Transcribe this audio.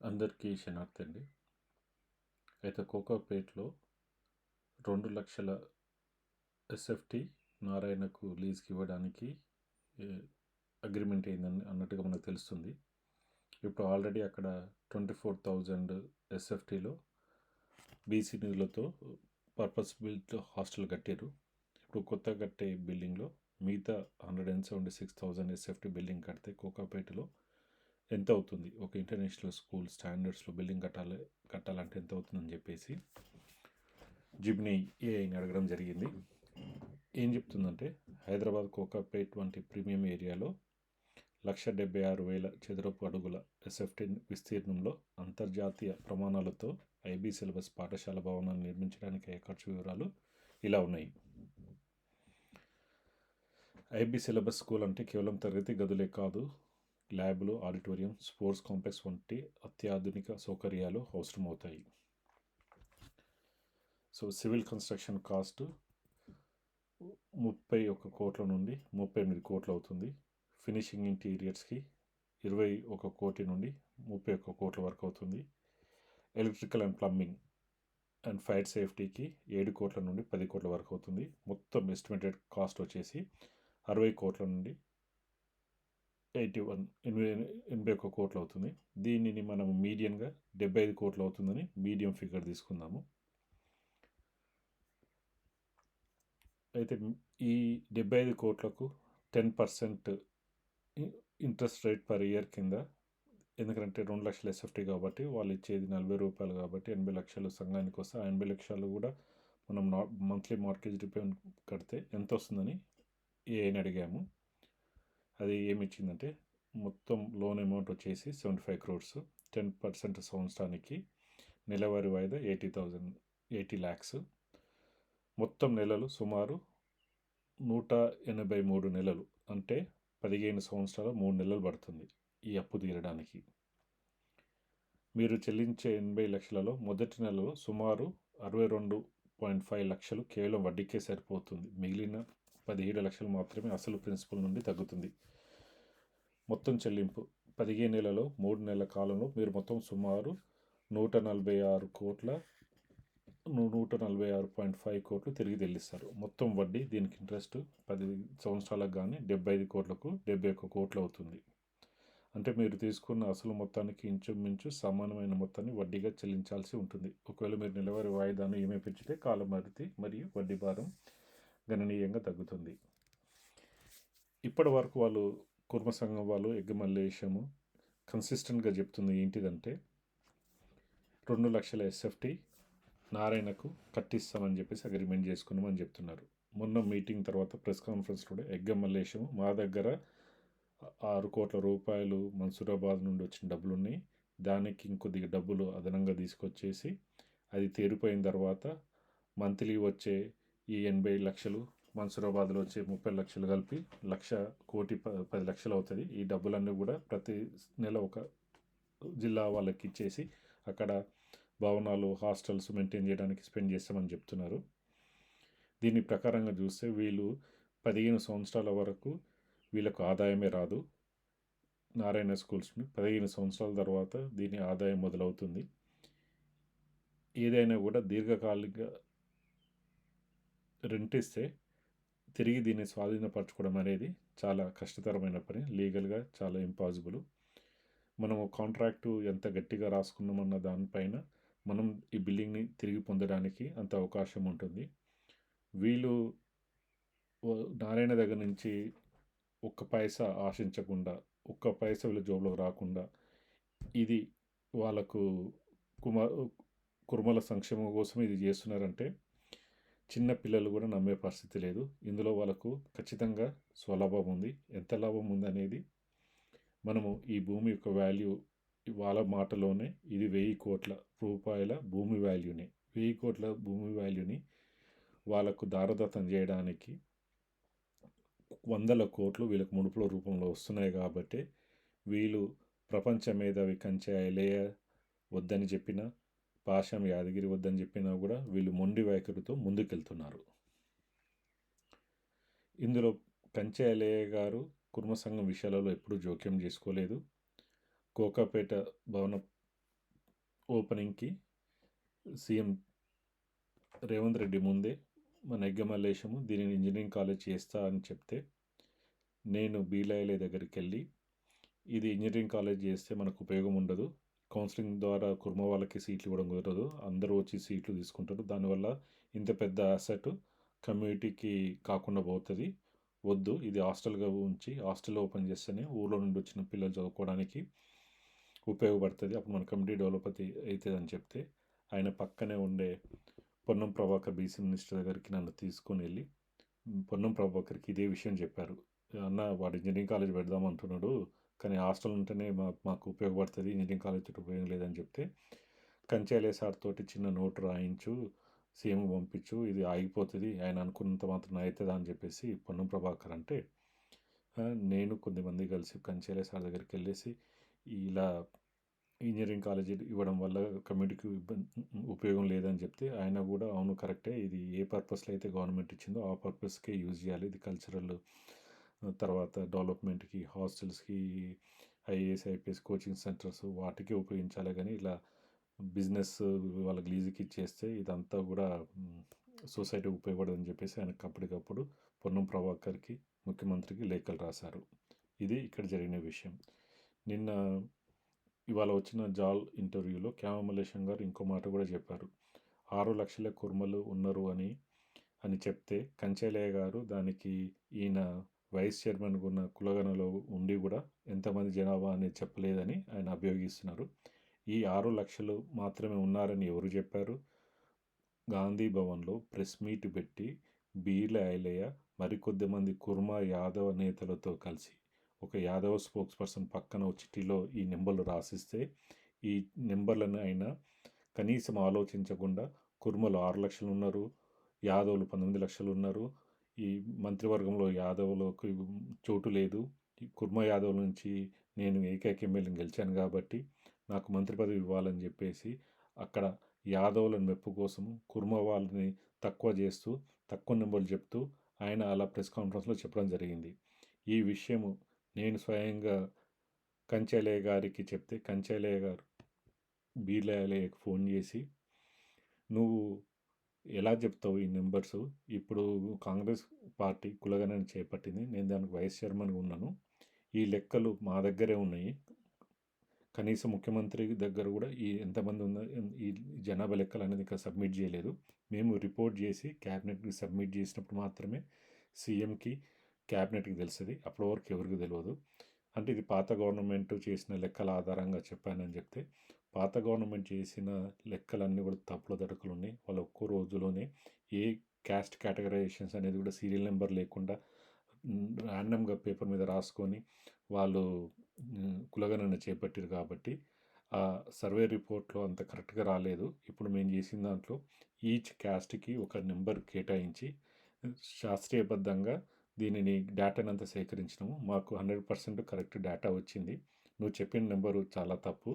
అందరికీ క్షణార్థి అండి. అయితే కోకాపేటలో 2,00,000 ఎస్ఎఫ్టీ నారాయణకు లీజ్కి ఇవ్వడానికి ఏ, అగ్రిమెంట్ అయిందని అన్నట్టుగా మనకు తెలుస్తుంది. ఇప్పుడు ఆల్రెడీ అక్కడ 24,000 ఎస్ఎఫ్టీలో బీసీ నిధులతో పర్పస్ బిల్ట్ హాస్టల్ కట్టారు. ఇప్పుడు కొత్తగా కట్టే బిల్డింగ్లో మిగతా 176,000 ఎస్ఎఫ్టీ బిల్డింగ్ కడితే కోకాపేటలో ఎంత అవుతుంది, ఒక ఇంటర్నేషనల్ స్కూల్ స్టాండర్డ్స్లో బిల్డింగ్ కట్టాలంటే ఎంత అవుతుందని చెప్పేసి జిమ్నీ ఏఐని అడగడం జరిగింది. ఏం చెప్తుందంటే హైదరాబాద్ కోకాపేట్ వంటి ప్రీమియం ఏరియాలో 176,000 చదరపు అడుగుల ఎస్ఎఫ్టీ విస్తీర్ణంలో అంతర్జాతీయ ప్రమాణాలతో ఐబీ సిలబస్ పాఠశాల భవనాన్ని నిర్మించడానికి అయ్యే ఖర్చు వివరాలు ఇలా ఉన్నాయి. ఐబీ సిలబస్ స్కూల్ అంటే కేవలం తరగతి గదులే కాదు, ల్యాబ్లు, ఆడిటోరియం, స్పోర్ట్స్ కాంప్లెక్స్ వంటి అత్యాధునిక సౌకర్యాలు అవసరమవుతాయి. సో సివిల్ కన్స్ట్రక్షన్ కాస్ట్ 31 కోట్ల నుండి 38 కోట్లు అవుతుంది. ఫినిషింగ్ ఇంటీరియర్స్కి 21 కోటి నుండి 31 కోట్ల వరకు అవుతుంది. Electrical and plumbing and fire సేఫ్టీకి 7 కోట్ల నుండి 10 కోట్ల వరకు అవుతుంది. మొత్తం ఎస్టిమేటెడ్ కాస్ట్ వచ్చేసి 60 కోట్ల నుండి 81 కోట్లు అవుతుంది. దీనిని మనం మీడియంగా 75 కోట్లు అవుతుందని మీడియం ఫిగర్ తీసుకుందాము. అయితే ఈ 75 కోట్లకు 10% ఇంట్రెస్ట్ రేట్ పర్ ఇయర్ కింద, ఎందుకంటే 2,00,000 ఎస్ఎఫ్టీ కాబట్టి వాళ్ళు ఇచ్చేది 40 రూపాయలు కాబట్టి 80 లక్షలు సంఘానికి వస్తే ఆ 80 లక్షలు కూడా మనం మంత్లీ మార్కేజ్ రిపేమెంట్ కడితే ఎంత వస్తుందని ఏఐని అడిగాము. అది ఏమి ఇచ్చిందంటే మొత్తం లోన్ అమౌంట్ వచ్చేసి 75 crores, 10% సంవత్సరానికి, నెలవారీ వాయిదా 80 lakhs, మొత్తం నెలలు సుమారు 183 నెలలు, అంటే 15 సంవత్సరాలు 3 నెలలు పడుతుంది ఈ అప్పు తీరడానికి. మీరు చెల్లించే 80 లక్షలలో మొదటి నెలలో సుమారు 62.5 లక్షలు కేవలం వడ్డీకే సరిపోతుంది. మిగిలిన 17 లక్షలు మాత్రమే అసలు ప్రిన్సిపల్ నుండి తగ్గుతుంది. మొత్తం చెల్లింపు 15 నెలలో 3 నెలల కాలంలో మీరు మొత్తం సుమారు 146.5 కోట్లు తిరిగి చెల్లిస్తారు. మొత్తం వడ్డీ దీనికి ఇంట్రెస్ట్ 10 సంవత్సరాలకు కానీ 75 కోట్లకు 71 కోట్లు అవుతుంది. అంటే మీరు తీసుకున్న అసలు మొత్తానికి ఇంచుమించు సమానమైన మొత్తాన్ని వడ్డీగా చెల్లించాల్సి ఉంటుంది. ఒకవేళ మీరు నెలవారీ వాయిదాను ఏమీ పెంచితే కాలపరిధి మరియు వడ్డీ భారం గణనీయంగా తగ్గుతుంది. ఇప్పటి వరకు వాళ్ళు కుర్మ సంఘం వాళ్ళు ఎగ్గమల్లేశము కన్సిస్టెంట్గా చెప్తుంది ఏంటిదంటే 2,00,000 ఎస్ఎఫ్టీ నారాయణకు కట్టిస్తామని చెప్పేసి అగ్రిమెంట్ చేసుకున్నామని చెప్తున్నారు. మొన్న మీటింగ్ తర్వాత ప్రెస్ కాన్ఫరెన్స్లో ఎగ్గమల్లేశము మా దగ్గర 6 కోట్ల రూపాయలు మన్సూరాబాద్ నుండి వచ్చిన డబ్బులు ఉన్నాయి, దానికి ఇంకొద్దిగా డబ్బులు అదనంగా తీసుకొచ్చేసి అది తీరిపోయిన తర్వాత మంత్లీ వచ్చే ఈ 80 లక్షలు, మన్సూరాబాద్లో వచ్చే 30 లక్షలు కలిపి 1,10,00,000 అవుతుంది. ఈ డబ్బులన్నీ కూడా ప్రతి నెల ఒక జిల్లా వాళ్ళకి ఇచ్చేసి అక్కడ భవనాలు, హాస్టల్స్ మెయింటైన్ చేయడానికి స్పెండ్ చేస్తామని చెప్తున్నారు. దీని ప్రకారంగా చూస్తే వీళ్ళు 15 సంవత్సరాల వరకు వీళ్ళకు ఆదాయమే రాదు. నారాయణ స్కూల్స్ 15 సంవత్సరాల తర్వాత దీని ఆదాయం మొదలవుతుంది. ఏదైనా కూడా దీర్ఘకాలిక రెంట్ ఇస్తే తిరిగి దీన్ని స్వాధీనపరచుకోవడం అనేది చాలా కష్టతరమైన పని, లీగల్గా చాలా ఇంపాసిబుల్. మనము కాంట్రాక్టు ఎంత గట్టిగా రాసుకున్నామన్న దానిపైన మనం ఈ బిల్డింగ్ని తిరిగి పొందడానికి అంత అవకాశం ఉంటుంది. వీళ్ళు నారాయణ దగ్గర నుంచి ఒక్క పైసా ఆశించకుండా, ఒక్క పైసా వీళ్ళ జోబులోకి రాకుండా, ఇది వాళ్ళకు కుర్మల సంక్షేమం కోసం ఇది చేస్తున్నారంటే చిన్న పిల్లలు కూడా నమ్మే పరిస్థితి లేదు. ఇందులో వాళ్ళకు ఖచ్చితంగా స్వలాభం ఉంది. ఎంత లాభం ఉంది అనేది మనము ఈ భూమి యొక్క వాల్యూ వాళ్ళ మాటలోనే, ఇది 1,000 కోట్ల రూపాయల భూమి వాల్యూని, 1,000 కోట్ల భూమి వాల్యూని వాళ్ళకు దారదత్తం చేయడానికి 100 కోట్లు వీళ్ళకు ముడుపుల రూపంలో వస్తున్నాయి. కాబట్టి వీళ్ళు ప్రపంచ మేధావి కంచె ఐలయ్య వద్దని చెప్పినా, పాషం యాదగిరి వద్దని చెప్పినా కూడా వీళ్ళు మొండి వైఖరితో ముందుకెళ్తున్నారు. ఇందులో కంచె ఐలయ్య గారు కుర్మ సంఘం విషయాలలో ఎప్పుడూ జోక్యం చేసుకోలేదు. కోకాపేట భవన ఓపెనింగ్‌కి సీఎం రేవంత్ రెడ్డి ముందే మన ఎగ్గ మల్లేశము దీనిని ఇంజనీరింగ్ కాలేజ్ చేస్తా అని చెప్తే నేను బీలైలే దగ్గరికెళ్ళి ఇది ఇంజనీరింగ్ కాలేజ్ చేస్తే మనకు ఉపయోగం ఉండదు. కౌన్సిలింగ్ ద్వారా కుర్మ వాళ్ళకి సీట్లు ఇవ్వడం కుదరదు. అందరూ వచ్చి సీట్లు తీసుకుంటారు. దానివల్ల ఇంత పెద్ద అసెట్ కమ్యూనిటీకి కాకుండా పోతది. వద్దు, ఇది హాస్టల్‌గా ఉంచి హాస్టల్ ఓపెన్ చేస్తేనే ఊర్లో నుండి వచ్చిన పిల్లలు చదువుకోవడానికి ఉపయోగపడుతది. అప్పుడు మన కమ్యూనిటీ డెవలప్ అయితదని చెప్తే, ఆయన పక్కనే ఉండే పొన్నం ప్రభాకర్ బీసీ మినిస్టర్ దగ్గరికి నన్ను తీసుకొని వెళ్ళి, పొన్నం ప్రభాకర్‌కి ఇదే విషయం చెప్పారు. "అన్న, వాడు ఇంజనీరింగ్ కాలేజ్ పెడదాం అంటున్నాడు. కానీ హాస్టల్ ఉంటేనే మాకు ఉపయోగపడుతది. ఇంజనీరింగ్ కాలేజ్ తోటి ఉపయోగం లేదని" చెప్తే, "కంచైలే సార్ తోటి చిన్న నోట్ రాయించు, సీఎంకి పంపించు. ఇది ఆగిపోతది. ఆయన అనుకున్నంత మాత్రాన అయితదా" అని చెప్పేసి పొన్నం ప్రభాకర్ అంటే, నేను కొద్దిమంది కలిసి కంచైలే సార్ దగ్గరికి వెళ్ళేసి, ఇలా ఇంజనీరింగ్ కాలేజీ ఇవ్వడం వల్ల కమ్యూనిటీకి ఉపయోగం లేదని చెప్తే, ఆయన కూడా అవును కరెక్టే, ఇది ఏ పర్పస్లో అయితే గవర్నమెంట్ ఇచ్చిందో ఆ పర్పస్కే యూజ్ చేయాలి. ఇది కల్చరల్, తర్వాత డెవలప్మెంట్కి, హాస్టల్స్కి, ఐఏఎస్ ఐపీఎస్ కోచింగ్ సెంటర్స్ వాటికి ఉపయోగించాలి. కానీ ఇలా బిజినెస్ వాళ్ళకి లీజుకి ఇచ్చేస్తే ఇదంతా కూడా సొసైటీకి ఉపయోగపడదని చెప్పేసి ఆయనకు అప్పటికప్పుడు పొన్నం ప్రభాకర్కి, ముఖ్యమంత్రికి లేఖలు రాశారు. ఇది ఇక్కడ జరిగిన విషయం. నిన్న ఇవాళ వచ్చిన జాల్ ఇంటర్వ్యూలో క్యామమల్లేశం గారు ఇంకో మాట కూడా చెప్పారు. 6 లక్షల కుర్మలు ఉన్నారు అని చెప్తే, కంచైలయ్య గారు దానికి ఈయన వైస్ చైర్మన్గా ఉన్న కులగణలో ఉండి కూడా ఎంతమంది జనాభా అనేది చెప్పలేదని ఆయన అభియోగిస్తున్నారు. ఈ 6 లక్షలు మాత్రమే ఉన్నారని ఎవరు చెప్పారు? గాంధీ భవన్లో ప్రెస్ మీట్ పెట్టి బీర్ల ఐలయ్య మరికొద్ది మంది కుర్మా యాదవ నేతలతో కలిసి ఒక యాదవ స్పోక్స్ పర్సన్ పక్కన చిట్టిలో ఈ నెంబర్లు రాసిస్తే, ఈ నెంబర్లను అయినా కనీసం ఆలోచించకుండా కుర్మలు 6 లక్షలు ఉన్నారు, యాదవులు 19 లక్షలు ఉన్నారు, ఈ మంత్రివర్గంలో యాదవులకు చోటు లేదు, ఈ కుర్మ యాదవ్ నుంచి నేను ఏకైక ఎమ్మెల్యేని గెలిచాను కాబట్టి నాకు మంత్రి పదవి ఇవ్వాలని చెప్పేసి అక్కడ యాదవులను మెప్పు కోసము కుర్మ వాళ్ళని తక్కువ చేస్తూ, తక్కువ నెంబర్లు చెప్తూ ఆయన అలా ప్రెస్ కాన్ఫరెన్స్లో చెప్పడం జరిగింది. ఈ విషయము నేను స్వయంగా కంచైలయ్య గారికి చెప్తే, కంచైలయ్య గారు బీర్ల ఐలయ్యకి ఫోన్ చేసి, "నువ్వు ఎలా చెప్తావు ఈ నెంబర్సు? ఇప్పుడు కాంగ్రెస్ పార్టీ కులగణన చేపట్టింది. నేను దానికి వైస్ చైర్మన్గా ఉన్నాను. ఈ లెక్కలు మా దగ్గరే ఉన్నాయి. కనీసం ముఖ్యమంత్రి దగ్గర కూడా ఈ ఎంతమంది ఉన్న ఈ జనాభా లెక్కలు అనేది ఇంకా సబ్మిట్ చేయలేదు. మేము రిపోర్ట్ చేసి క్యాబినెట్కి సబ్మిట్ చేసినప్పుడు మాత్రమే సీఎంకి, క్యాబినెట్కి తెలుస్తుంది. అప్పటి వరకు ఎవరికి తెలియదు. అంటే ఇది పాత గవర్నమెంట్ చేసిన లెక్కల ఆధారంగా చెప్పానని చెప్తే, పాత గవర్నమెంట్ చేసిన లెక్కలన్నీ కూడా తప్పుల తడకలు ఉన్నాయి. వాళ్ళు ఒక్కో రోజులోనే ఏ క్యాస్ట్ కేటగరైజేషన్స్ అనేది కూడా సీరియల్ నెంబర్ లేకుండా ర్యాండమ్గా పేపర్ మీద రాసుకొని వాళ్ళు కులగణన చేపట్టారు కాబట్టి ఆ సర్వే రిపోర్ట్లో అంత కరెక్ట్గా రాలేదు. ఇప్పుడు మేము చేసిన దాంట్లో ఈచ్ క్యాస్ట్కి ఒక నెంబర్ కేటాయించి శాస్త్రీయబద్ధంగా దీనిని డేటాని అంతా సేకరించినాము. మాకు 100% కరెక్ట్ డేటా వచ్చింది. నువ్వు చెప్పిన నెంబరు చాలా తప్పు.